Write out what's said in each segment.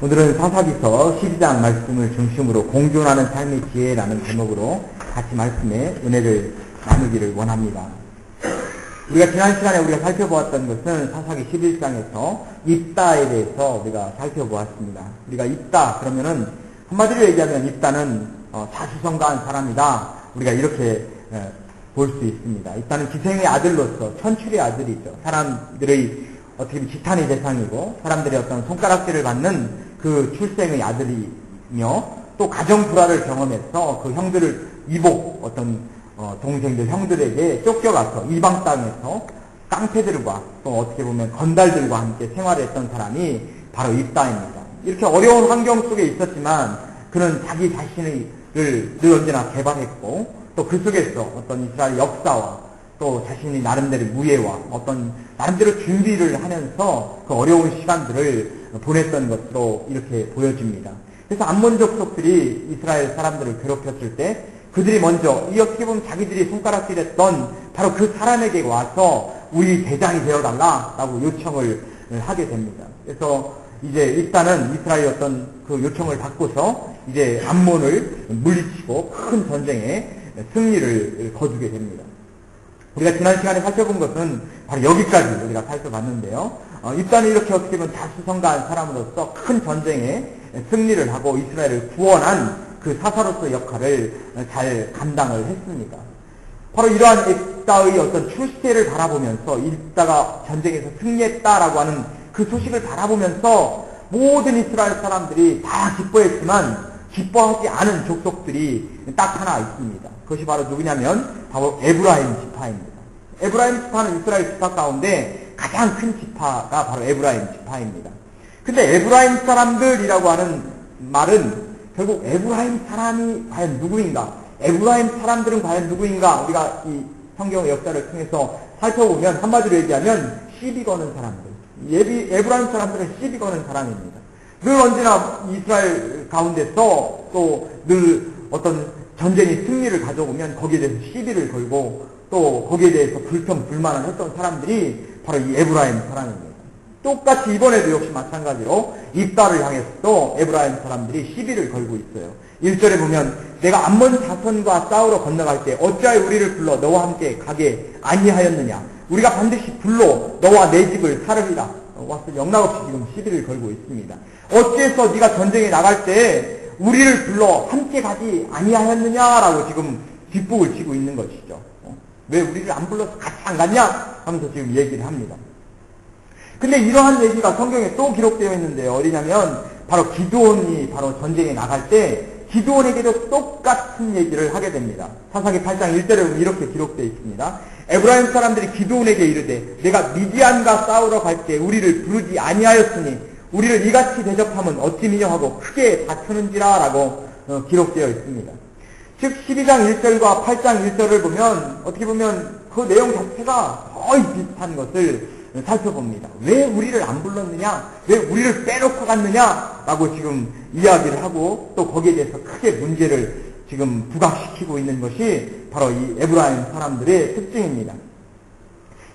오늘은 사사기서 12장 말씀을 중심으로 공존하는 삶의 지혜라는 제목으로 같이 말씀의 은혜를 나누기를 원합니다. 우리가 지난 시간에 우리가 살펴보았던 것은 사사기 11장에서 입다에 대해서 우리가 살펴보았습니다. 우리가 입다 그러면은 한마디로 얘기하면 입다는 자수성가한 사람이다. 우리가 이렇게 볼 수 있습니다. 입다는 기생의 아들로서 천출의 아들이죠. 사람들의 어떻게 보면 지탄의 대상이고 사람들의 어떤 손가락질을 받는 그 출생의 아들이며 또 가정 불화를 경험해서 그 형들을 이복 어떤 동생들 형들에게 쫓겨가서 이방 땅에서 깡패들과 또 어떻게 보면 건달들과 함께 생활했던 사람이 바로 입다입니다. 이렇게 어려운 환경 속에 있었지만 그는 자기 자신을 늘 언제나 개발했고 또 그 속에서 어떤 이스라엘 역사와 또 자신이 나름대로 무예와 어떤 나름대로 준비를 하면서 그 어려운 시간들을 보냈던 것으로 이렇게 보여집니다. 그래서 암몬 족속들이 이스라엘 사람들을 괴롭혔을 때 그들이 먼저 이 어떻게 보면 자기들이 손가락질했던 바로 그 사람에게 와서 우리 대장이 되어달라라고 요청을 하게 됩니다. 그래서 이제 일단은 이스라엘의 어떤 그 요청을 받고서 이제 암몬을 물리치고 큰 전쟁에 승리를 거두게 됩니다. 우리가 지난 시간에 살펴본 것은 바로 여기까지 우리가 살펴봤는데요. 일단은 이렇게 어떻게 보면 자수성가한 사람으로서 큰 전쟁에 승리를 하고 이스라엘을 구원한 그 사사로서의 역할을 잘 감당을 했습니다. 바로 이러한 입다의 어떤 출세를 바라보면서 입다가 전쟁에서 승리했다라고 하는 그 소식을 바라보면서 모든 이스라엘 사람들이 다 기뻐했지만 기뻐하지 않은 족속들이 딱 하나 있습니다. 그것이 바로 누구냐면 바로 에브라임 지파입니다. 에브라임 지파는 이스라엘 지파 가운데 가장 큰 지파가 바로 에브라임 지파입니다. 근데 에브라임 사람들이라고 하는 말은 결국 에브라임 사람이 과연 누구인가? 에브라임 사람들은 과연 누구인가? 우리가 이 성경의 역사를 통해서 살펴보면 한마디로 얘기하면 시비 거는 사람들. 에브라임 사람들은 시비 거는 사람입니다. 늘 언제나 이스라엘 가운데서 또 늘 어떤 전쟁이 승리를 가져오면 거기에 대해서 시비를 걸고 또 거기에 대해서 불평불만을 했던 사람들이 바로 이 에브라임 사람입니다. 똑같이 이번에도 역시 마찬가지로 입다를 향해서 또 에브라임 사람들이 시비를 걸고 있어요. 1절에 보면 내가 암몬 자손과 싸우러 건너갈 때 어찌하여 우리를 불러 너와 함께 가게 아니하였느냐. 우리가 반드시 불러 너와 내 집을 사르리라. 와서 영락없이 지금 시비를 걸고 있습니다. 어찌해서 네가 전쟁에 나갈 때 우리를 불러 함께 가지 아니하였느냐라고 지금 뒷북을 치고 있는 것이죠. 왜 우리를 안 불러서 같이 안 갔냐? 하면서 지금 얘기를 합니다. 근데 이러한 얘기가 성경에 또 기록되어 있는데요. 어디냐면 바로 기드온이 바로 전쟁에 나갈 때 기드온에게도 똑같은 얘기를 하게 됩니다. 사사기 8장 1절에 보면 이렇게 기록되어 있습니다. 에브라임 사람들이 기드온에게 이르되 내가 미디안과 싸우러 갈 때 우리를 부르지 아니하였으니 우리를 이같이 대접하면 어찌 미녀하고 크게 다투는지라 라고 기록되어 있습니다. 즉 12장 1절과 8장 1절을 보면 어떻게 보면 그 내용 자체가 거의 비슷한 것을 살펴봅니다. 왜 우리를 안 불렀느냐? 왜 우리를 빼놓고 갔느냐? 라고 지금 이야기를 하고 또 거기에 대해서 크게 문제를 지금 부각시키고 있는 것이 바로 이 에브라임 사람들의 특징입니다.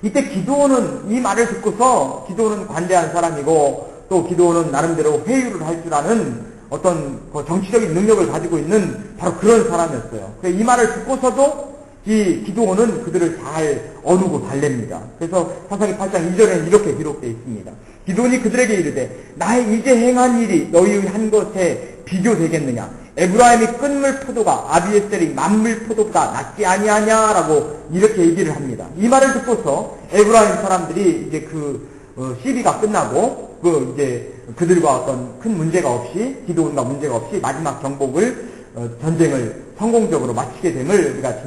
이때 기드온은 이 말을 듣고서 기드온은 관대한 사람이고 또 기드온은 나름대로 회유를 할 줄 아는 어떤 정치적인 능력을 가지고 있는 바로 그런 사람이었어요. 이 말을 듣고서도 이 기드온은 그들을 잘 어누고 달랩니다. 그래서 사사기 8장 2절에는 이렇게 기록되어 있습니다. 기드온이 그들에게 이르되 나의 이제 행한 일이 너희의 한 것에 비교되겠느냐? 에브라임이 끝물 포도가 아비에셀이 만물 포도보다 낫지 아니하냐라고 이렇게 얘기를 합니다. 이 말을 듣고서 에브라임 사람들이 이제 시비가 끝나고 이제 그들과 어떤 큰 문제가 없이 기드온과 문제가 없이 마지막 정복을 전쟁을 성공적으로 마치게 됨을 우리가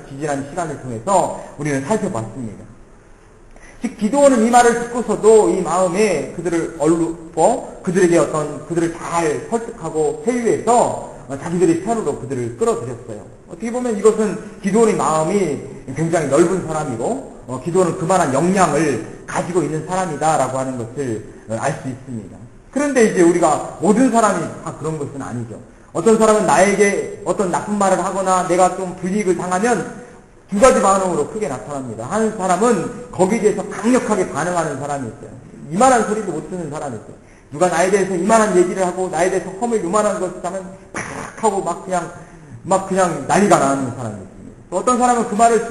지지난 시간을 통해서 우리는 살펴봤습니다. 즉 기드온은 이 말을 듣고서도 이 마음에 그들을 얼루고 그들을 잘 설득하고 회유해서 자기들의 편으로 그들을 끌어들였어요. 어떻게 보면 이것은 기드온의 마음이 굉장히 넓은 사람이고 기드온은 그만한 역량을 가지고 있는 사람이다라고 하는 것을 알 수 있습니다. 그런데 이제 우리가 모든 사람이 다 그런 것은 아니죠. 어떤 사람은 나에게 어떤 나쁜 말을 하거나 내가 좀 불이익을 당하면 두 가지 반응으로 크게 나타납니다. 한 사람은 거기에 대해서 강력하게 반응하는 사람이 있어요. 이만한 소리도 못 듣는 사람이 있어요. 누가 나에 대해서 이만한 얘기를 하고 나에 대해서 험을 요만한 것을 하면 팍 하고 막 그냥 난리가 나는 사람이 있습니다. 또 어떤 사람은 그 말을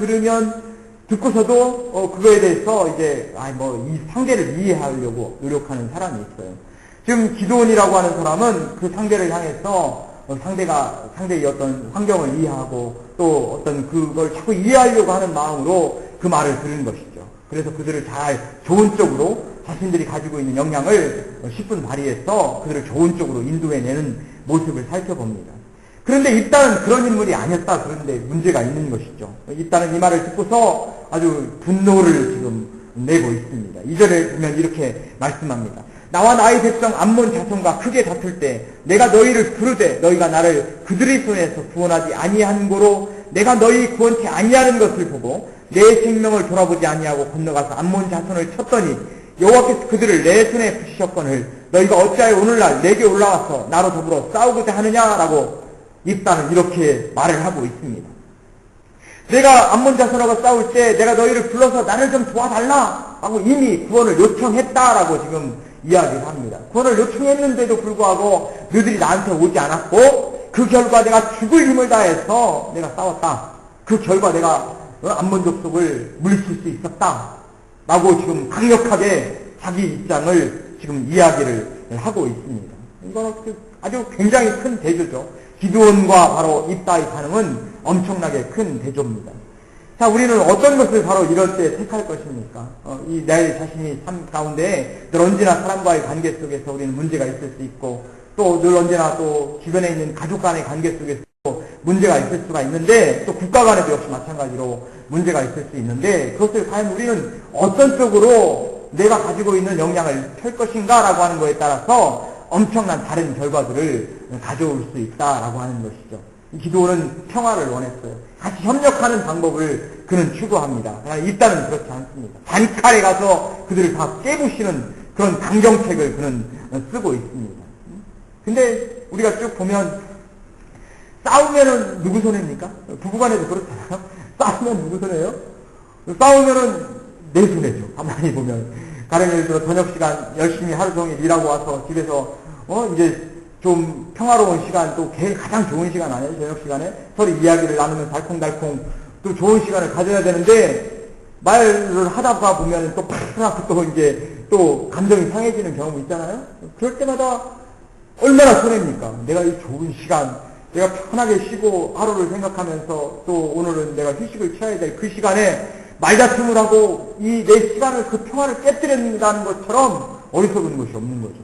듣고서도 그거에 대해서 이제 이 상대를 이해하려고 노력하는 사람이 있어요. 지금 기드온이라고 하는 사람은 그 상대를 향해서 상대의 어떤 환경을 이해하고 또 어떤 그걸 자꾸 이해하려고 하는 마음으로 그 말을 들은 것이죠. 그래서 그들을 잘 좋은 쪽으로 자신들이 가지고 있는 역량을 10분 발휘해서 그들을 좋은 쪽으로 인도해내는 모습을 살펴봅니다. 그런데 입다는 그런 인물이 아니었다. 그런데 문제가 있는 것이죠. 입다는 이 말을 듣고서 아주 분노를 지금 내고 있습니다. 2절에 보면 이렇게 말씀합니다. 나와 나의 백성 암몬 자손과 크게 다툴 때 내가 너희를 부르되 너희가 나를 그들의 손에서 구원하지 아니한 고로 내가 너희 구원치 아니하는 것을 보고 내 생명을 돌아보지 아니하고 건너가서 암몬 자손을 쳤더니 여호와께서 그들을 내 손에 붙이셨거늘 너희가 어찌하여 오늘날 내게 올라와서 나로 더불어 싸우고자 하느냐라고 입다는 이렇게 말을 하고 있습니다. 내가 암몬 자손하고 싸울 때 내가 너희를 불러서 나를 좀 도와달라 하고 이미 구원을 요청했다라고 지금 이야기를 합니다. 구원을 요청했는데도 불구하고 너희들이 나한테 오지 않았고 그 결과 내가 죽을 힘을 다해서 내가 싸웠다. 그 결과 내가 암몬 족속을 물리칠 수 있었다. 라고 지금 강력하게 자기 입장을 지금 이야기를 하고 있습니다. 이건 아주 굉장히 큰 대조죠. 기드온과 바로 입다의 반응은 엄청나게 큰 대조입니다. 자, 우리는 어떤 것을 바로 이럴 때 택할 것입니까? 내 자신이 삶 가운데 늘 언제나 사람과의 관계 속에서 우리는 문제가 있을 수 있고 또 늘 언제나 또 주변에 있는 가족 간의 관계 속에서 문제가 있을 수가 있는데 또 국가 간에도 역시 마찬가지로 문제가 있을 수 있는데 그것을 과연 우리는 어떤 쪽으로 내가 가지고 있는 역량을 펼 것인가 라고 하는 것에 따라서 엄청난 다른 결과들을 가져올 수 있다라고 하는 것이죠. 기드온은 평화를 원했어요. 같이 협력하는 방법을 그는 추구합니다. 그러나 입다는 그렇지 않습니다. 단칼에 가서 그들을 다 깨부시는 그런 강경책을 그는 쓰고 있습니다. 근데 우리가 쭉 보면 싸우면은 누구 손해입니까? 부부간에도 그렇잖아요. 싸우면 누구 손해예요? 싸우면은 내 손해죠. 가만히 보면. 가령 예를 들어 저녁 시간 열심히 하루 종일 일하고 와서 집에서 이제 좀 평화로운 시간, 또 가장 좋은 시간 아니에요? 저녁 시간에 서로 이야기를 나누면 달콩달콩 또 좋은 시간을 가져야 되는데 말을 하다가 보면 또 팍 또 이제 또 감정이 상해지는 경우 있잖아요. 그럴 때마다 얼마나 손해입니까? 내가 이 좋은 시간, 내가 편하게 쉬고 하루를 생각하면서 또 오늘은 내가 휴식을 취해야 될 그 시간에 말다툼을 하고 이 내 시간을 그 평화를 깨뜨린다는 것처럼 어리석은 것이 없는 거죠.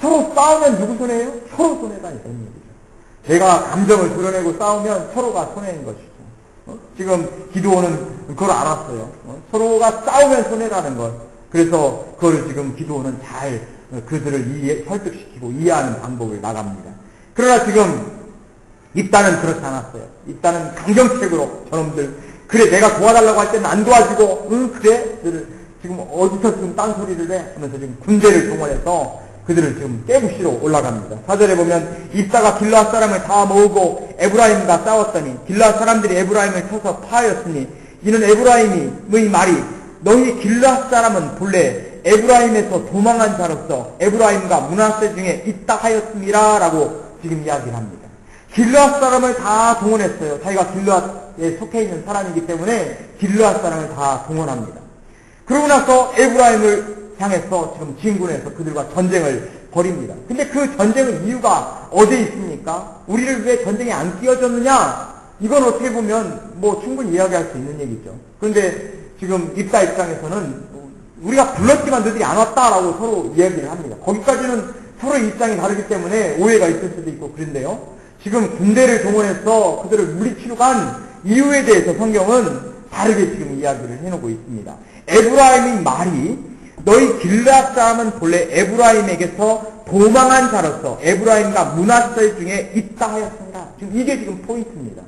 서로 싸우면 누구 손해예요? 서로 손해가 있는 얘기죠. 내가 감정을 드러내고 싸우면 서로가 손해인 것이죠. 지금 기드온은 그걸 알았어요. 서로가 싸우면 손해라는 것. 그래서 그걸 지금 기드온은 잘 그들을 설득시키고 이해하는 방법을 나갑니다. 그러나 지금 입다는 그렇지 않았어요. 입다는 강경책으로 저놈들 그래 내가 도와달라고 할 때는 안 도와주고 그래 지금 어디서 지금 딴소리를 해 하면서 지금 군대를 동원해서 그들을 지금 깨부시러 올라갑니다. 4절에 보면 입다가 길르앗 사람을 다 모으고 에브라임과 싸웠더니 길르앗 사람들이 에브라임을 쳐서 파하였으니 이는 에브라임의 말이 너희 길르앗 사람은 본래 에브라임에서 도망한 자로서 에브라임과 므낫세 중에 있다 하였음이라 라고 지금 이야기를 합니다. 길르앗 사람을 다 동원했어요. 자기가 길르앗에 속해 있는 사람이기 때문에 길르앗 사람을 다 동원합니다. 그러고 나서 에브라임을 향해서 지금 진군해서 그들과 전쟁을 벌입니다. 근데 그 전쟁의 이유가 어디에 있습니까? 우리를 위해 전쟁에 안 끼워줬느냐? 이건 어떻게 보면 충분히 이야기할 수 있는 얘기죠. 그런데 지금 입다 입장에서는 우리가 불렀지만 너희들이 안 왔다라고 서로 이야기를 합니다. 거기까지는 서로의 입장이 다르기 때문에 오해가 있을 수도 있고 그런데요. 지금 군대를 동원해서 그들을 물리치러 간 이유에 대해서 성경은 다르게 지금 이야기를 해놓고 있습니다. 에브라임의 말이 너희 길르앗 사람은 본래 에브라임에게서 도망한 자로서 에브라임과 므낫세 중에 있다 하였습니다. 지금 이게 지금 포인트입니다.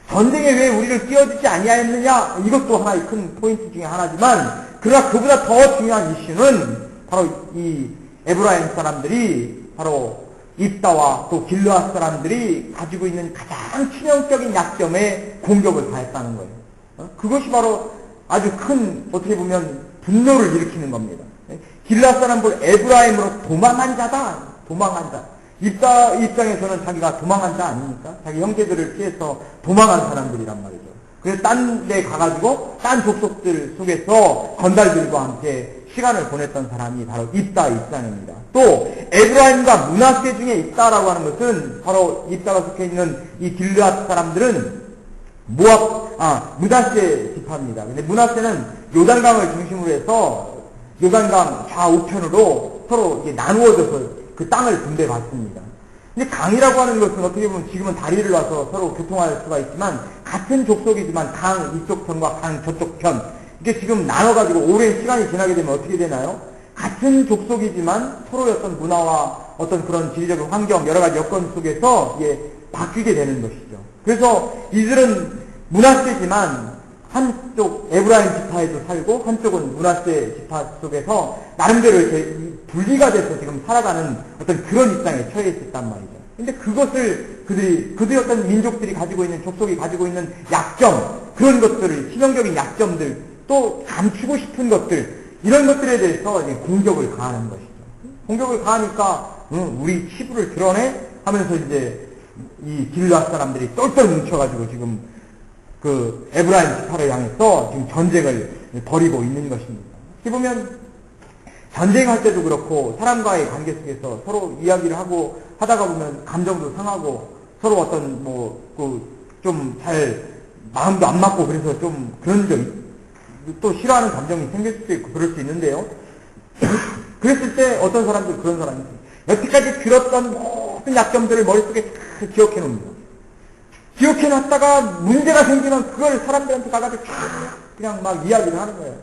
전쟁에 왜 우리를 끼워주지 아니하였느냐? 이것도 하나의 큰 포인트 중에 하나지만 그러나 그보다 더 중요한 이슈는 바로 이 에브라임 사람들이 바로 입다와 또 길르앗 사람들이 가지고 있는 가장 치명적인 약점에 공격을 가했다는 거예요. 그것이 바로 아주 큰 어떻게 보면 분노를 일으키는 겁니다. 길앗 사람들 에브라임으로 도망한 자다. 도망한 자. 입다 입장에서는 자기가 도망한 자 아닙니까? 자기 형제들을 피해서 도망한 사람들이란 말이죠. 그래서 딴 데 가가지고 딴 족속들 속에서 건달들과 함께 시간을 보냈던 사람이 바로 입다 입장입니다. 또 에브라임과 므낫세 중에 입다라고 하는 것은 바로 입다가 속해 있는 이 길앗 사람들은 므낫세 지파입니다. 근데 므낫세는 요단강을 중심으로 해서 요단강 좌우편으로 서로 이제 나누어져서 그 땅을 분배받습니다. 근데 강이라고 하는 것은 어떻게 보면 지금은 다리를 놔서 서로 교통할 수가 있지만 같은 족속이지만 강 이쪽 편과 강 저쪽 편 이게 지금 나눠가지고 오랜 시간이 지나게 되면 어떻게 되나요? 같은 족속이지만 서로의 어떤 문화와 어떤 그런 지리적인 환경 여러 가지 여건 속에서 이게 바뀌게 되는 것이죠. 그래서 이들은 므낫세지만 한쪽 에브라임 지파에도 살고 한쪽은 므낫세 지파 속에서 나름대로 이렇게 분리가 돼서 지금 살아가는 어떤 그런 입장에 처해 있었단 말이죠. 근데 그것을 그들이 어떤 민족들이 가지고 있는 족속이 가지고 있는 약점 그런 것들을 치명적인 약점들 또 감추고 싶은 것들 이런 것들에 대해서 이제 공격을 가하는 것이죠. 공격을 가하니까 우리 치부를 드러내 하면서 이제 이 길앗 사람들이 똘똘 뭉쳐가지고 지금 그 에브라임 지파를 향해서 지금 전쟁을 벌이고 있는 것입니다. 어떻게 보면 전쟁할 때도 그렇고 사람과의 관계 속에서 서로 이야기를 하고 하다가 보면 감정도 상하고 서로 어떤 좀 잘 마음도 안 맞고 그래서 좀 그런 점 또 싫어하는 감정이 생길 수도 있고 그럴 수 있는데요. 그랬을 때 어떤 사람들 그런 사람이 있어요. 여태까지 들었던 모든 약점들을 머릿속에 다 기억해 놓습니다. 기억해 놨다가 문제가 생기면 그걸 사람들한테 가가지고 그냥 막 이야기를 하는 거예요.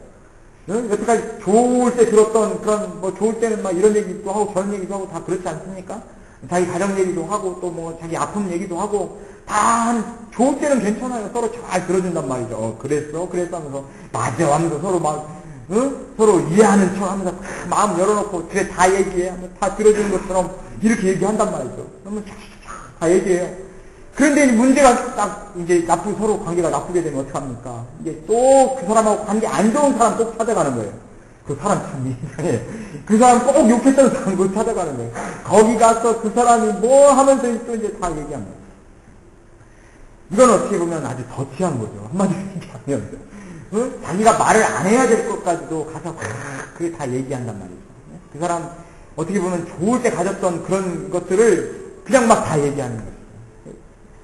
여태까지 좋을 때 들었던 그런 좋을 때는 막 이런 얘기도 하고 저런 얘기도 하고 다 그렇지 않습니까? 자기 가정 얘기도 하고 또 자기 아픔 얘기도 하고 다 좋을 때는 괜찮아요. 서로 잘 들어준단 말이죠. 그랬어 하면서 맞아 하면서 서로 서로 이해하는 척 하면서 마음 열어놓고 그래 다 얘기해 하면서 다 들어주는 것처럼 이렇게 얘기한단 말이죠. 그러면 다 얘기해요. 그런데 문제가 딱 이제 서로 관계가 나쁘게 되면 어떡합니까? 이제 또 그 사람하고 관계 안 좋은 사람 꼭 찾아가는 거예요. 그 사람 참 이상해. 그 사람 꼭 욕했던 사람 꼭 찾아가는 거예요. 거기 가서 그 사람이 뭐 하면서 또 이제 다 얘기합니다. 이건 어떻게 보면 아주 더티한 거죠. 한마디로 얘기하면. 자기가 말을 안 해야 될 것까지도 가서 그게 다 얘기한단 말이죠. 그 사람 어떻게 보면 좋을 때 가졌던 그런 것들을 그냥 막 다 얘기하는 거죠.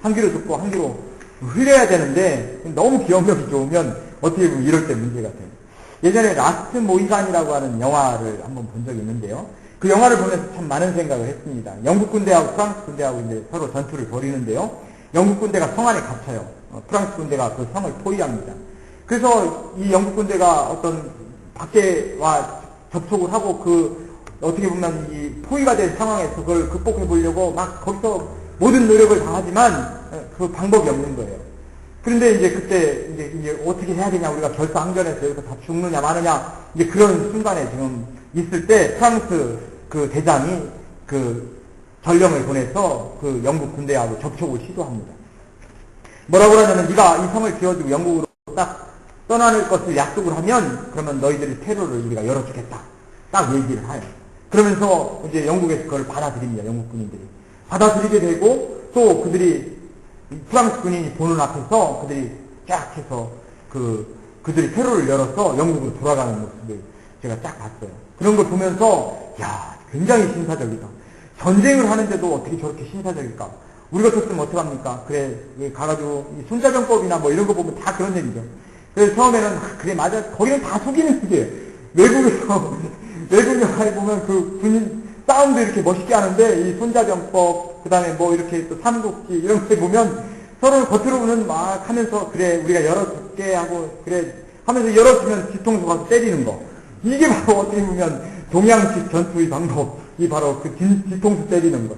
한 귀로 듣고 한 귀로 흘려야 되는데 너무 기억력이 좋으면 어떻게 보면 이럴 때 문제가 돼요. 예전에 라스트 모히간이라고 하는 영화를 한번 본 적이 있는데요. 그 영화를 보면서 참 많은 생각을 했습니다. 영국 군대하고 프랑스 군대하고 이제 서로 전투를 벌이는데요. 영국 군대가 성 안에 갇혀요. 프랑스 군대가 그 성을 포위합니다. 그래서 이 영국 군대가 어떤 밖에와 접촉을 하고 어떻게 보면 이 포위가 된 상황에서 그걸 극복해 보려고 막 거기서 모든 노력을 다 하지만 그 방법이 없는 거예요. 그런데 이제 그때 이제 어떻게 해야 되냐 우리가 결사항전에서 여기서 다 죽느냐 마느냐 이제 그런 순간에 지금 있을 때 프랑스 그 대장이 그 전령을 보내서 그 영국 군대하고 접촉을 시도합니다. 뭐라고 그러냐면 네가 이 성을 지어주고 영국으로 딱 떠나는 것을 약속을 하면 그러면 너희들의 테러를 우리가 열어주겠다. 딱 얘기를 해요. 그러면서 이제 영국에서 그걸 받아들입니다. 영국 군인들이. 받아들이게 되고 또 그들이 프랑스 군인이 보는 앞에서 그들이 쫙 해서 그들이 테러를 열어서 영국으로 돌아가는 모습을 제가 딱 봤어요. 그런 걸 보면서 야 굉장히 신사적이다. 전쟁을 하는데도 어떻게 저렇게 신사적일까? 우리 같았으면 어떡합니까? 그래 가가지고 손자병법이나 뭐 이런 거 보면 다 그런 얘기죠. 그래서 처음에는 그래 맞아 거기는 다 속이는 게 외국 영화에 보면 그 군인 싸움도 이렇게 멋있게 하는데 이 손자병법 그 다음에 뭐 이렇게 또 삼국지 이런 거 보면 서로 겉으로는 막 하면서 그래 우리가 열어줄게 하고 그래 하면서 열어주면 뒤통수 가서 때리는 거 이게 바로 어떻게 보면 동양식 전투의 방법이 바로 그 뒤통수 때리는 거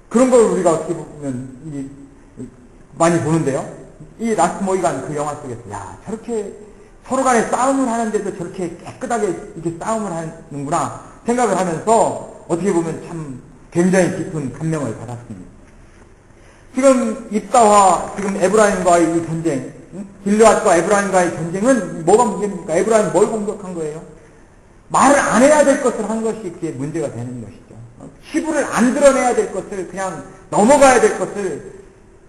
그런 걸 우리가 어떻게 보면 많이 보는데요. 이 라스트 모히간 그 영화 속에서 야 저렇게 서로 간에 싸움을 하는데도 저렇게 깨끗하게 이렇게 싸움을 하는구나 생각을 하면서 어떻게 보면 참 굉장히 깊은 감명을 받았습니다. 지금 입다와 지금 에브라임과의 이 전쟁, 길르앗과 에브라임과의 전쟁은 뭐가 문제입니까? 에브라임 뭘 공격한 거예요? 말을 안 해야 될 것을 한 것이 그게 문제가 되는 것이죠. 치부를 안 드러내야 될 것을 그냥 넘어가야 될 것을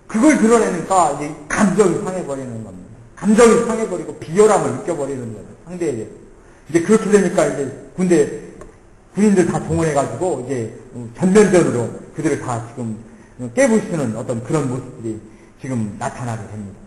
그걸 드러내니까 이제 감정이 상해버리는 겁니다. 감정이 상해버리고 비열함을 느껴버리는 거예요. 상대에 대해서. 이제 그렇게 되니까 이제 군인들 다 동원해가지고 이제 전면전으로 그들을 다 지금 깨부수는 어떤 그런 모습들이 지금 나타나게 됩니다.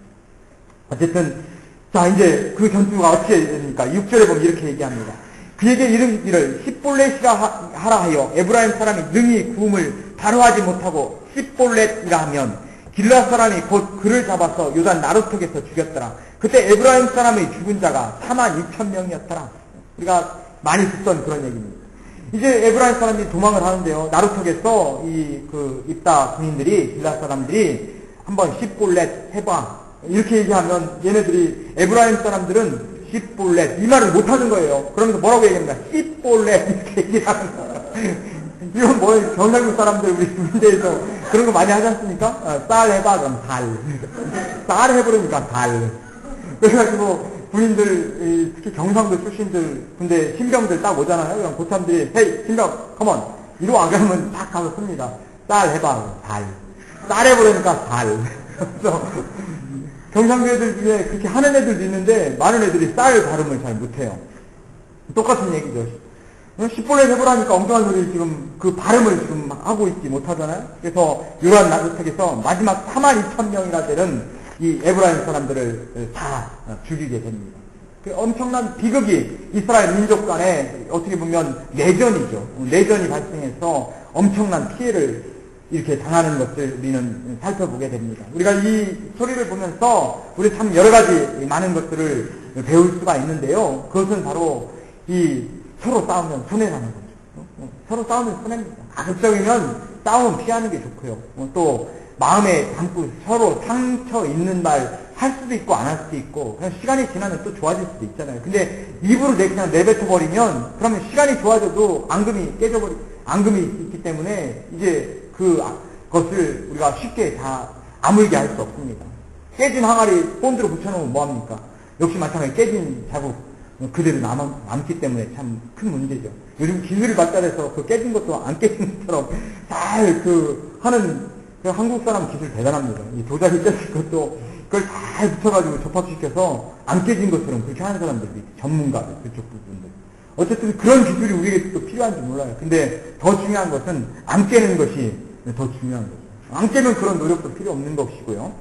어쨌든 자 이제 그 전투가 어떻게 됩니까? 6절에 보면 이렇게 얘기합니다. 그에게 이르기를 십볼렛이라 하라 하여 에브라임 사람이 능히 구음을 바로 하지 못하고 십볼렛이라 하면 길앗 사람이 곧 그를 잡아서 요단 나루턱에서 죽였더라. 그때 에브라임 사람의 죽은 자가 46,000명이었더라. 우리가 많이 듣던 그런 얘기입니다. 이제 에브라임 사람이 도망을 하는데요. 나루턱에서 입다 군인들이 길앗 사람들이 한번 십볼렛 해봐 이렇게 얘기하면 얘네들이 에브라임 사람들은 십볼렛 이 말을 못하는 거예요. 그러면서 뭐라고 얘기합니다. 십볼렛 이렇게 얘기하는 거예요. 이건 뭐 경상도 사람들 우리 군대에서 그런 거 많이 하지 않습니까? 쌀 해봐 그럼 쌀 해버리니까 달. 그래가지고 군인들 특히 경상도 출신들 군대 신병들 딱 오잖아요. 그럼 고참들이 헤이 신병 컴온 이리 와 그러면 딱 가서 씁니다. 쌀 해봐 쌀 해버리니까 달. 그래서 경상도 애들 중에 그렇게 하는 애들도 있는데 많은 애들이 쌀 발음을 잘 못해요. 똑같은 얘기죠. 십볼렛 해보라니까 엉뚱한 소리 지금 그 발음을 지금 하고 있지 못하잖아요. 그래서 요란 나루턱에서 마지막 42,000명이나 되는 이 에브라임 사람들을 다 죽이게 됩니다. 그 엄청난 비극이 이스라엘 민족 간에 어떻게 보면 내전이죠. 내전이 발생해서 엄청난 피해를 이렇게 당하는 것을 우리는 살펴보게 됩니다. 우리가 이 소리를 보면서 우리 참 여러 가지 많은 것들을 배울 수가 있는데요. 그것은 바로 이 서로 싸우면 손해라는 거죠. 서로 싸우면 손해입니다. 가급적이면 싸움 피하는 게 좋고요. 또 마음에 담고 서로 상처 있는 말 할 수도 있고 안 할 수도 있고 그냥 시간이 지나면 또 좋아질 수도 있잖아요. 근데 입으로 그냥 내뱉어버리면 그러면 시간이 좋아져도 앙금이 앙금이 있기 때문에 이제 그것을 우리가 쉽게 다 아물게 할 수 없습니다. 깨진 항아리 본드로 붙여놓으면 뭐합니까? 역시 마찬가지 깨진 자국 그대로 남기 때문에 참 큰 문제죠. 요즘 기술이 발달해서 그 깨진 것도 안 깨진 것처럼 잘 하는 그 한국 사람 기술 대단합니다. 이 도자기 깨진 것도 그걸 잘 붙여가지고 접합시켜서 안 깨진 것처럼 그렇게 하는 사람들이 전문가들 그쪽 부분들. 어쨌든 그런 기술이 우리에게 또 필요한지 몰라요. 근데 더 중요한 것은 안 깨는 것이 더 중요한 거죠. 안 깨면 그런 노력도 필요 없는 것이고요.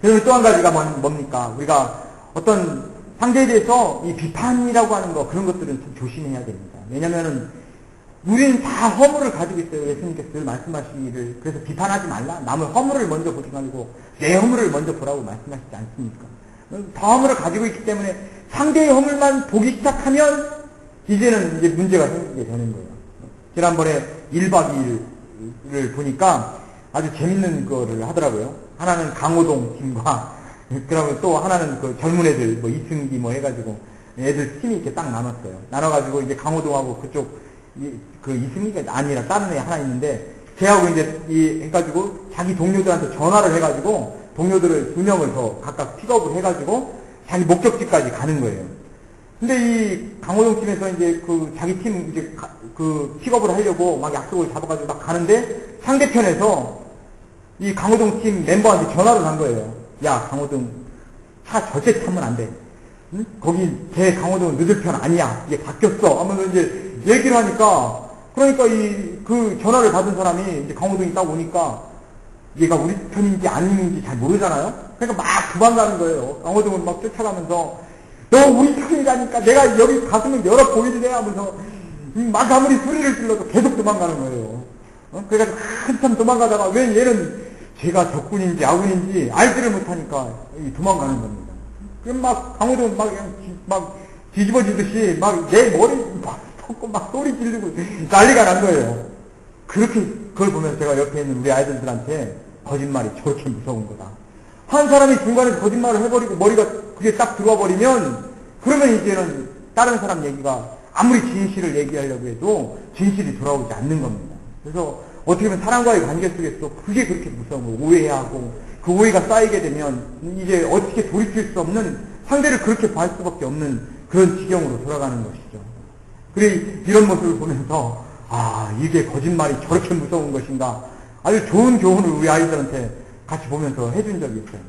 그래서 또 한 가지가 뭡니까? 우리가 어떤 상대에 대해서 이 비판이라고 하는 거 그런 것들은 좀 조심해야 됩니다. 왜냐면은 우리는 다 허물을 가지고 있어요. 예수님께서 늘 말씀하시기를 그래서 비판하지 말라. 남의 허물을 먼저 보지 말고 내 허물을 먼저 보라고 말씀하시지 않습니까? 다 허물을 가지고 있기 때문에 상대의 허물만 보기 시작하면 이제는 이제 문제가 생기게 되는 거예요. 지난번에 1박 2일을 보니까 아주 재밌는 거를 하더라고요. 하나는 강호동 팀과 그러면 또 하나는 그 젊은 애들 뭐 이승기 뭐 해가지고 애들 팀이 이렇게 딱 나눴어요. 나눠가지고 이제 강호동하고 그쪽 그 이승기가 아니라 다른 애 하나 있는데 걔하고 이제 해가지고 자기 동료들한테 전화를 해가지고 동료들을 2명을 더 각각 픽업을 해가지고 자기 목적지까지 가는 거예요. 근데 이 강호동 팀에서 이제 그 자기 팀 이제 그 픽업을 하려고 막 약속을 잡아가지고 막 가는데 상대편에서 이 강호동 팀 멤버한테 전화를 한 거예요. 야, 강호동 차 절대 타면 안 돼. 응? 거기 걔 강호동은 늦을 편 아니야. 이게 바뀌었어. 하면서 이제 얘기를 하니까 그러니까 그 전화를 받은 사람이 이제 강호동이 딱 오니까 얘가 우리 편인지 아닌지 잘 모르잖아요. 그러니까 막 도망가는 거예요. 강호동은 막 쫓아가면서 너 우리 편이라니까 내가 여기 가슴을 열어 보이지 하면서 막 아무리 소리를 질러도 계속 도망가는 거예요. 그래가지고 한참 도망가다가 왜 얘는 제가 적군인지 아군인지 알지를 못하니까 도망가는 겁니다. 그럼 막 강호동 막 뒤집어지듯이 막 내 머리 막 섞고 막 소리 지르고 난리가 난 거예요. 그렇게 그걸 보면서 제가 옆에 있는 우리 아이들한테 거짓말이 저렇게 무서운 거다. 한 사람이 중간에 거짓말을 해버리고 머리가 그게 딱 들어와 버리면 그러면 이제는 다른 사람 얘기가 아무리 진실을 얘기하려고 해도 진실이 돌아오지 않는 겁니다. 그래서 어떻게 보면 사람과의 관계 속에서 그게 그렇게 무서운 거예요. 오해하고 그 오해가 쌓이게 되면 이제 어떻게 돌이킬 수 없는 상대를 그렇게 볼 수밖에 없는 그런 지경으로 돌아가는 것이죠. 우리 이런 모습을 보면서 아, 이게 거짓말이 저렇게 무서운 것인가. 아주 좋은 교훈을 우리 아이들한테 같이 보면서 해준 적이 있어요.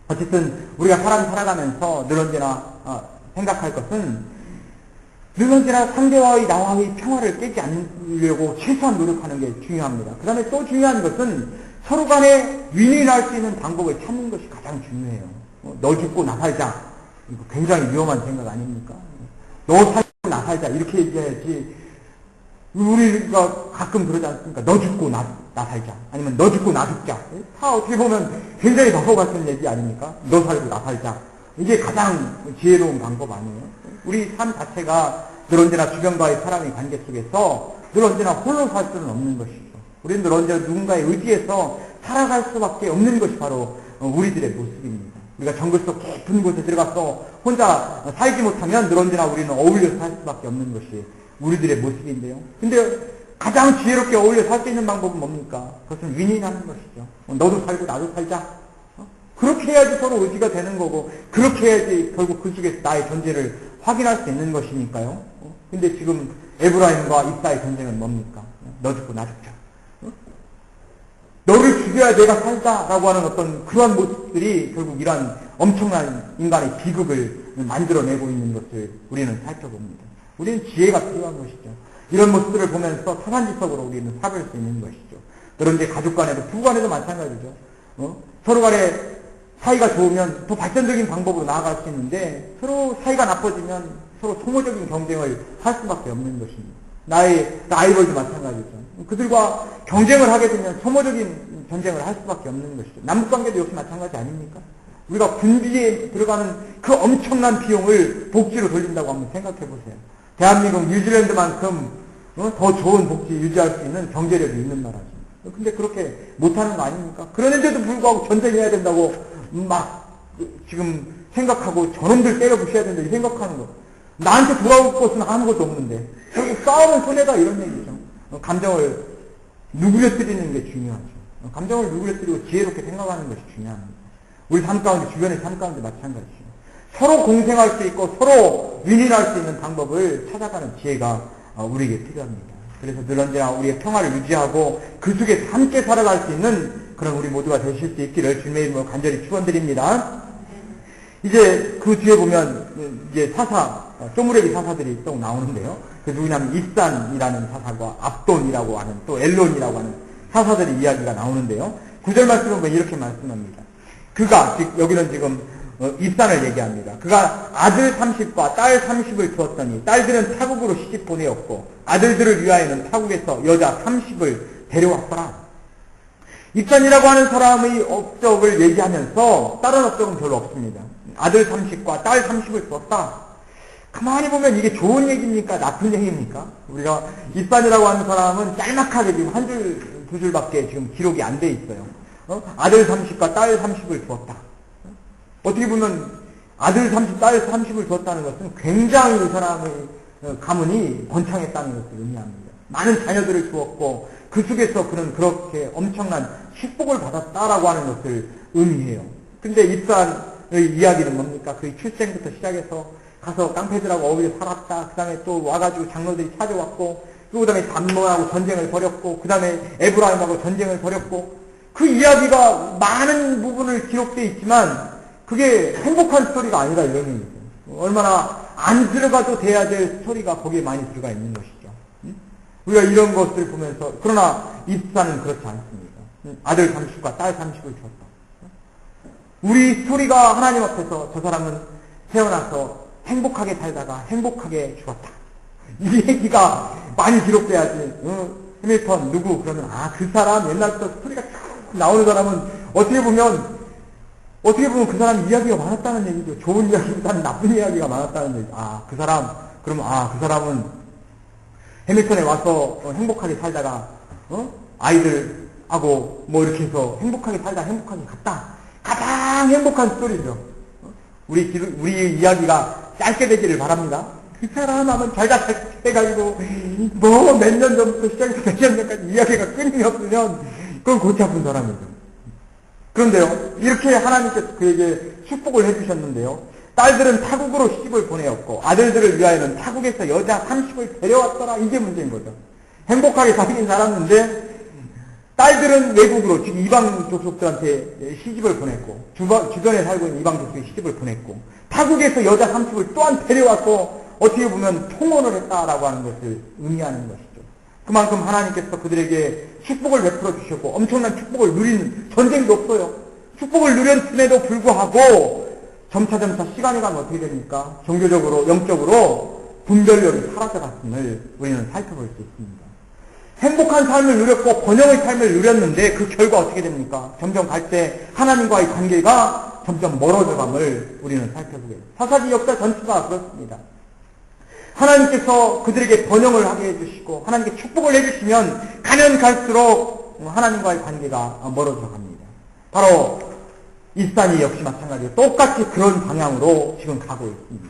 어쨌든 우리가 사람 살아가면서 늘 언제나 생각할 것은 늘 언제나 상대와의 나와의 평화를 깨지 않으려고 최소한 노력하는 게 중요합니다. 그 다음에 또 중요한 것은 서로 간에 윈윈할 수 있는 방법을 찾는 것이 가장 중요해요. 너 죽고 나 살자. 이거 굉장히 위험한 생각 아닙니까? 너 살고 나 살자. 이렇게 얘기해야지. 우리가 가끔 그러지 않습니까? 너 죽고 나 살자. 아니면 너 죽고 나 죽자. 다 어떻게 보면 굉장히 바보 같은 얘기 아닙니까? 너 살고 나 살자. 이게 가장 지혜로운 방법 아니에요? 우리 삶 자체가 늘 언제나 주변과의 사람의 관계 속에서 늘 언제나 홀로 살 수는 없는 것이죠. 우리는 늘 언제나 누군가에 의지해서 살아갈 수밖에 없는 것이 바로 우리들의 모습입니다. 우리가 정글 속 깊은 곳에 들어가서 혼자 살지 못하면 늘 언제나 우리는 어울려 살 수밖에 없는 것이 우리들의 모습인데요. 근데 가장 지혜롭게 어울려 살 수 있는 방법은 뭡니까? 그것은 윈윈하는 것이죠. 너도 살고 나도 살자. 그렇게 해야지 서로 의지가 되는 거고, 그렇게 해야지 결국 그 속에서 나의 존재를 확인할 수 있는 것이니까요. 근데 지금 에브라임과 입사의 전쟁은 뭡니까? 너 죽고 나 죽자. 너를 죽여야 내가 살자라고 하는 어떤 그러한 모습들이 결국 이러한 엄청난 인간의 비극을 만들어내고 있는 것을 우리는 살펴봅니다. 우리는 지혜가 필요한 것이죠. 이런 모습들을 보면서 타산지석으로 우리는 살을 수 있는 것이죠. 그런데 가족 간에도, 부부 간에도 마찬가지죠. 서로 간에 사이가 좋으면 더 발전적인 방법으로 나아갈 수 있는데 서로 사이가 나빠지면 서로 소모적인 경쟁을 할 수밖에 없는 것입니다. 나의 라이벌도 마찬가지죠. 그들과 경쟁을 하게 되면 소모적인 전쟁을 할 수밖에 없는 것이죠. 남북관계도 역시 마찬가지 아닙니까? 우리가 군비에 들어가는 그 엄청난 비용을 복지로 돌린다고 한번 생각해 보세요. 대한민국, 뉴질랜드만큼 더 좋은 복지 유지할 수 있는 경제력이 있는 나라죠. 근데 그렇게 못하는 거 아닙니까? 그러는데도 불구하고 전쟁해야 된다고 막 지금 생각하고 저놈들 때려 부셔야 된다 이 생각하는 거. 나한테 돌아올 것은 아무것도 없는데 결국 싸우면 손해다 이런 얘기죠. 감정을 누그러뜨리는 게 중요하죠. 감정을 누그러뜨리고 지혜롭게 생각하는 것이 중요합니다. 우리 삶 가운데, 주변의 삶 가운데 마찬가지죠. 서로 공생할 수 있고 서로 윈윈할 수 있는 방법을 찾아가는 지혜가 우리에게 필요합니다. 그래서 늘 언제나 우리의 평화를 유지하고 그 속에서 함께 살아갈 수 있는 그런 우리 모두가 되실 수 있기를 주님의 이름으로 간절히 축원드립니다. 이제 그 뒤에 보면 이제 사사, 쪼무레기 사사들이 또 나오는데요. 그 누구냐면 입산이라는 사사가 압돈이라고 하는 또 엘론이라고 하는 사사들의 이야기가 나오는데요. 9절 말씀을 보면 이렇게 말씀합니다. 그가, 즉 여기는 지금 입산을 얘기합니다. 그가 아들 30과 딸 30을 두었더니 딸들은 타국으로 시집 보내었고 아들들을 위하여는 타국에서 여자 30을 데려왔더라. 입산이라고 하는 사람의 업적을 얘기하면서 다른 업적은 별로 없습니다. 아들 30과 딸 30을 두었다. 가만히 보면 이게 좋은 얘기입니까? 나쁜 얘기입니까? 우리가 입산이라고 하는 사람은 짤막하게 지금 한 줄, 두 줄밖에 지금 기록이 안 돼 있어요. 아들 30과 딸 30을 두었다. 어떻게 보면 아들 30, 딸 30을 두었다는 것은 굉장히 이 사람의 가문이 번창했다는 것을 의미합니다. 많은 자녀들을 두었고 그 속에서 그는 그렇게 엄청난 축복을 받았다라고 하는 것을 의미해요. 근데 입산의 이야기는 뭡니까? 그 출생부터 시작해서 가서 깡패들하고 어울려 살았다. 그 다음에 또 와가지고 장로들이 찾아왔고 그 다음에 담모하고 전쟁을 벌였고 그 다음에 에브라임하고 전쟁을 벌였고 그 이야기가 많은 부분을 기록되어 있지만 그게 행복한 스토리가 아니라 이런 얘기죠. 얼마나 안 들어가도 돼야 될 스토리가 거기에 많이 들어가 있는 것이죠. 우리가 이런 것을 보면서 그러나 입사는 그렇지 않습니다. 아들 30과 딸 30을 줬다. 우리 스토리가 하나님 앞에서 저 사람은 태어나서 행복하게 살다가 행복하게 죽었다. 이 얘기가 많이 기록돼야지. 해밀턴 누구 그러면 그 사람 옛날부터 스토리가 쭉 나오는 사람은 어떻게 보면 그 사람 이야기가 많았다는 얘기죠. 좋은 이야기보다는 나쁜 이야기가 많았다는 얘기죠. 그 사람 그러면 그 사람은 해밀턴에 와서 행복하게 살다가 아이들하고 뭐 이렇게 해서 행복하게 살다 행복하게 갔다. 가장 행복한 스토리죠. 우리 이야기가 짧게 되기를 바랍니다. 그 사람 하면 잘다 해가지고 뭐 몇 년 전부터 시작해서 몇 년 전까지 이야기가 끊임이 없으면 그건 골치 아픈 사람이죠. 그런데요, 이렇게 하나님께서 그에게 축복을 해주셨는데요. 딸들은 타국으로 시집을 보내었고 아들들을 위하여는 타국에서 여자 30을 데려왔더라. 이게 문제인 거죠. 행복하게 살긴 살았는데 딸들은 외국으로, 즉 이방 족속들한테 시집을 보냈고 주변에 살고 있는 이방 족속에 시집을 보냈고 타국에서 여자 30을 또한 데려왔고 어떻게 보면 통혼을 했다라고 하는 것을 의미하는 것이죠. 그만큼 하나님께서 그들에게 축복을 베풀어 주셨고 엄청난 축복을 누린 전쟁도 없어요. 축복을 누렸음에도 불구하고 점차 시간이 가면 어떻게 됩니까? 종교적으로, 영적으로 분별력이 사라져갔음을 우리는 살펴볼 수 있습니다. 행복한 삶을 누렸고 번영의 삶을 누렸는데 그 결과 어떻게 됩니까? 점점 갈 때 하나님과의 관계가 점점 멀어져감을 우리는 살펴보게 됩니다. 사사기 역사 전체가 그렇습니다. 하나님께서 그들에게 번영을 하게 해주시고 하나님께 축복을 해주시면 가면 갈수록 하나님과의 관계가 멀어져 갑니다. 바로 이스라엘이 역시 마찬가지로 똑같이 그런 방향으로 지금 가고 있습니다.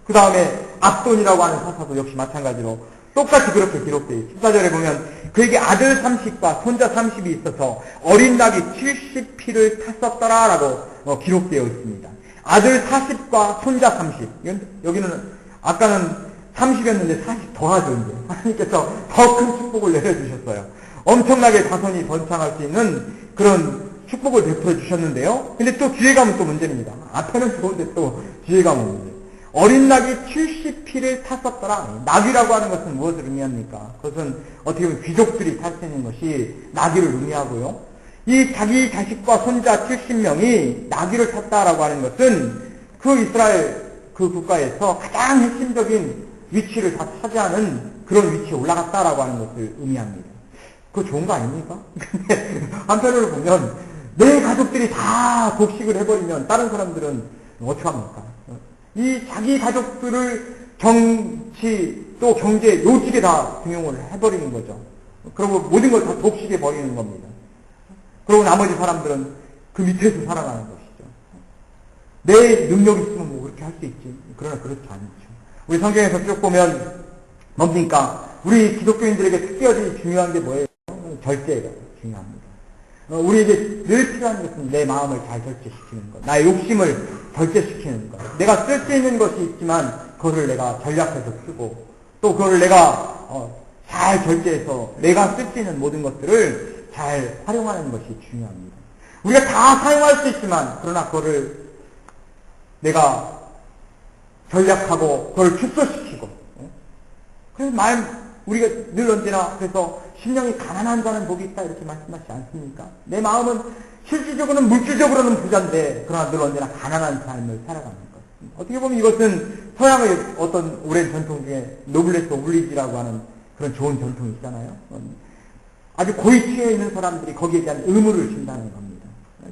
그 다음에 압돈이라고 하는 사사도 역시 마찬가지로 똑같이 그렇게 기록되어 있습니다. 14절에 보면 그에게 아들 30과 손자 30이 있어서 어린 낙이 70피를 탔었더라 라고 기록되어 있습니다. 아들 40과 손자 30. 여기는 아까는 30이었는데 40 더하죠. 이제 하나님께서 더 큰 축복을 내려주셨어요. 엄청나게 자손이 번창할 수 있는 그런 축복을 베풀어 주셨는데요. 근데 또 뒤에 가면 또 문제입니다. 앞에는 좋은데 또 뒤에 가면 문제. 어린 낙이 70피를 탔었더라. 낙이라고 하는 것은 무엇을 의미합니까? 그것은 어떻게 보면 귀족들이 탈 수 있는 것이 낙이를 의미하고요. 이 자기 자식과 손자 70명이 낙이를 탔다라고 하는 것은 그 이스라엘 그 국가에서 가장 핵심적인 위치를 다 차지하는 그런 위치에 올라갔다라고 하는 것을 의미합니다. 그거 좋은 거 아닙니까? 근데 한편으로 보면 내 가족들이 다 독식을 해버리면 다른 사람들은 어떡합니까? 이 자기 가족들을 정치 또 경제 요직에 다 등용을 해버리는 거죠. 그리고 모든 걸 다 독식해 버리는 겁니다. 그리고 나머지 사람들은 그 밑에서 살아가는 것이죠. 내 능력이 있으면 뭐 그렇게 할 수 있지. 그러나 그렇지 않죠. 우리 성경에서 쭉 보면 뭡니까? 우리 기독교인들에게 특별히 중요한 게 뭐예요? 절제가 중요합니다. 우리에게 늘 필요한 것은 내 마음을 잘 절제시키는 것, 나의 욕심을 절제시키는 것. 내가 쓸 수 있는 것이 있지만 그거를 내가 전략해서 쓰고 또 그거를 내가 잘 절제해서 내가 쓸 수 있는 모든 것들을 잘 활용하는 것이 중요합니다. 우리가 다 사용할 수 있지만 그러나 그거를 내가 전략하고 그걸 축소시키고 그래서 우리가 늘 언제나 그래서 심령이 가난한 자는 복이 있다 이렇게 말씀하시지 않습니까? 내 마음은 실질적으로는 물질적으로는 부자인데 그러나 늘 언제나 가난한 삶을 살아가는 것. 어떻게 보면 이것은 서양의 어떤 오랜 전통 중에 노블레스 오블리지라고 하는 그런 좋은 전통이 있잖아요. 아주 고위치에 있는 사람들이 거기에 대한 의무를 진다는 겁니다.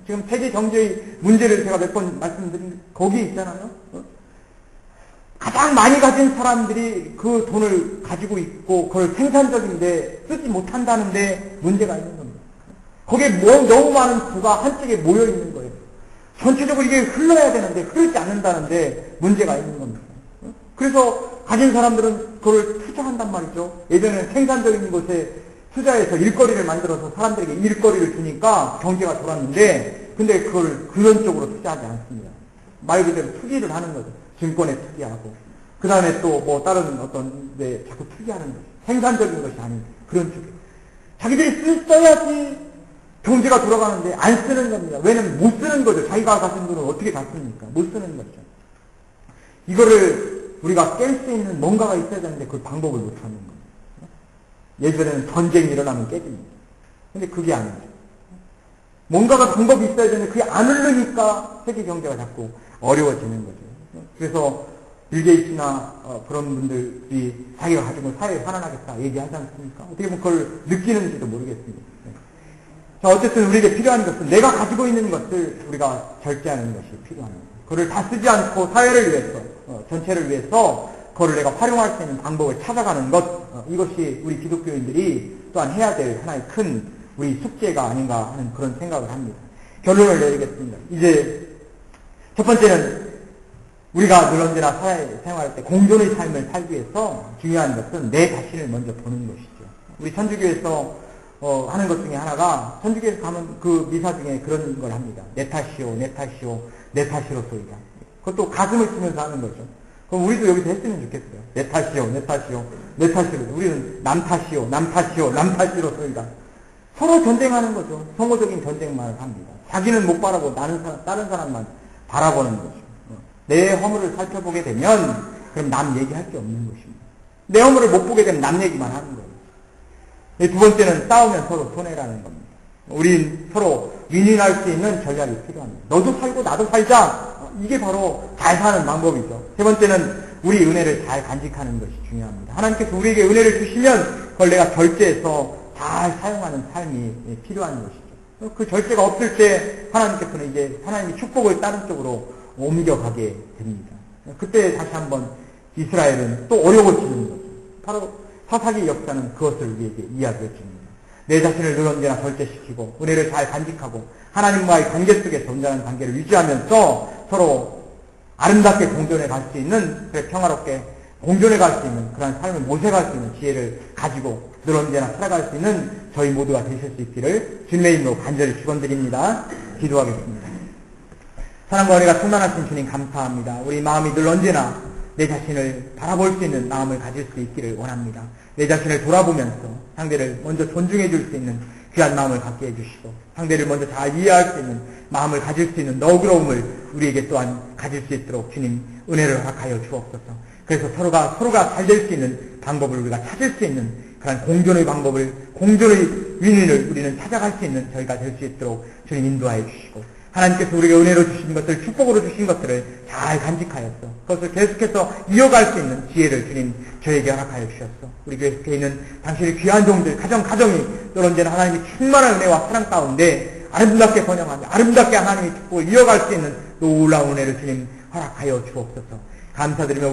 지금 세계 경제의 문제를 제가 몇 번 말씀드린 거기에 있잖아요. 가장 많이 가진 사람들이 그 돈을 가지고 있고 그걸 생산적인데 쓰지 못한다는데 문제가 있는 겁니다. 거기에 너무 많은 부가 한쪽에 모여 있는 거예요. 전체적으로 이게 흘러야 되는데 흐르지 않는다는데 문제가 있는 겁니다. 그래서 가진 사람들은 그걸 투자한단 말이죠. 예전에는 생산적인 것에 투자해서 일거리를 만들어서 사람들에게 일거리를 주니까 경제가 돌았는데 근데 그걸 그런 쪽으로 투자하지 않습니다. 말 그대로 투기를 하는 거죠. 증권에 투기하고 그 다음에 또 뭐 다른 어떤 데 자꾸 투기하는 거죠. 생산적인 것이 아닌 그런 쪽에 자기들이 써야지 경제가 돌아가는데 안 쓰는 겁니다. 왜냐면 못 쓰는 거죠. 자기가 가진 돈을 어떻게 다 씁니까? 못 쓰는 거죠. 이거를 우리가 깰 수 있는 뭔가가 있어야 되는데 그 방법을 못 찾는 겁니다. 예전에는 전쟁이 일어나면 깨집니다. 근데 그게 아니죠. 뭔가가 방법이 있어야 되는데 그게 안 흐르니까 세계 경제가 자꾸 어려워지는 거죠. 그래서 빌 게이츠나 그런 분들이 자기가 가지고 사회에 환원하겠다 얘기하지 않습니까? 어떻게 보면 그걸 느끼는지도 모르겠습니다. 자, 어쨌든 우리에게 필요한 것은 내가 가지고 있는 것을 우리가 절제하는 것이 필요합니다. 그걸 다 쓰지 않고 사회를 위해서, 전체를 위해서 그걸 내가 활용할 수 있는 방법을 찾아가는 것, 이것이 우리 기독교인들이 또한 해야 될 하나의 큰 우리 숙제가 아닌가 하는 그런 생각을 합니다. 결론을 내리겠습니다. 이제 첫 번째는 우리가 늘 언제나 사회 생활할 때 공존의 삶을 살기 위해서 중요한 것은 내 자신을 먼저 보는 것이죠. 우리 천주교에서 하는 것 중에 하나가 천주교에서 가면 그 미사 중에 그런 걸 합니다. 내 탓이오, 내 탓이오, 내 탓이로소이다. 그것도 가슴을 치면서 하는 거죠. 그럼 우리도 여기서 했으면 좋겠어요. 내 탓이요, 내 탓이요, 내 탓이요. 우리는 남 탓이요, 남 탓이요, 남 탓이로 저희가 서로 전쟁하는 거죠. 성호적인 전쟁만 합니다. 자기는 못 바라보고 다른 사람만 바라보는 거죠. 내 허물을 살펴보게 되면 그럼 남 얘기할 게 없는 것입니다. 내 허물을 못 보게 되면 남 얘기만 하는 거예요. 두 번째는 싸우면 서로 손해라는 겁니다. 우린 서로 윈윈할 수 있는 전략이 필요합니다. 너도 살고 나도 살자. 이게 바로 잘 사는 방법이죠. 세 번째는 우리 은혜를 잘 간직하는 것이 중요합니다. 하나님께서 우리에게 은혜를 주시면 그걸 내가 절제해서 잘 사용하는 삶이 필요한 것이죠. 그 절제가 없을 때 하나님께서는 이제 하나님의 축복을 다른 쪽으로 옮겨가게 됩니다. 그때 다시 한번 이스라엘은 또 어려워지는 거죠. 바로 사사기 역사는 그것을 우리에게 이야기해 줍니다. 내 자신을 늘 언제나 절제시키고 은혜를 잘 간직하고 하나님과의 관계 속에서 온전한 관계를 유지하면서 서로 아름답게 공존해 갈 수 있는, 그래 평화롭게 공존해 갈 수 있는 그런 삶을 모색할 수 있는 지혜를 가지고 늘 언제나 살아갈 수 있는 저희 모두가 되실 수 있기를 주님의 이름으로 간절히 축원드립니다. 기도하겠습니다. 사랑과 은혜가 충만하신 주님 감사합니다. 우리 마음이 늘 언제나 내 자신을 바라볼 수 있는 마음을 가질 수 있기를 원합니다. 내 자신을 돌아보면서 상대를 먼저 존중해 줄 수 있는 귀한 마음을 갖게 해주시고 상대를 먼저 잘 이해할 수 있는 마음을 가질 수 있는 너그러움을 우리에게 또한 가질 수 있도록 주님 은혜를 허락하여 주옵소서. 그래서 서로가 잘 될 수 있는 방법을 우리가 찾을 수 있는 그런 공존의 방법을, 공존의 윈윈을 우리는 찾아갈 수 있는 저희가 될 수 있도록 주님 인도하여 주시고 하나님께서 우리에게 은혜로 주신 것들, 축복으로 주신 것들을 잘 간직하였어. 그것을 계속해서 이어갈 수 있는 지혜를 주님 저에게 허락하여 주셨어. 우리 교회 속에 있는 당신의 귀한 종들, 가정이 늘 언제나 하나님의 충만한 은혜와 사랑 가운데 아름답게 번영하며 아름답게 하나님의 축복을 이어갈 수 있는 놀라운 은혜를 주님 허락하여 주옵소서. 감사드리며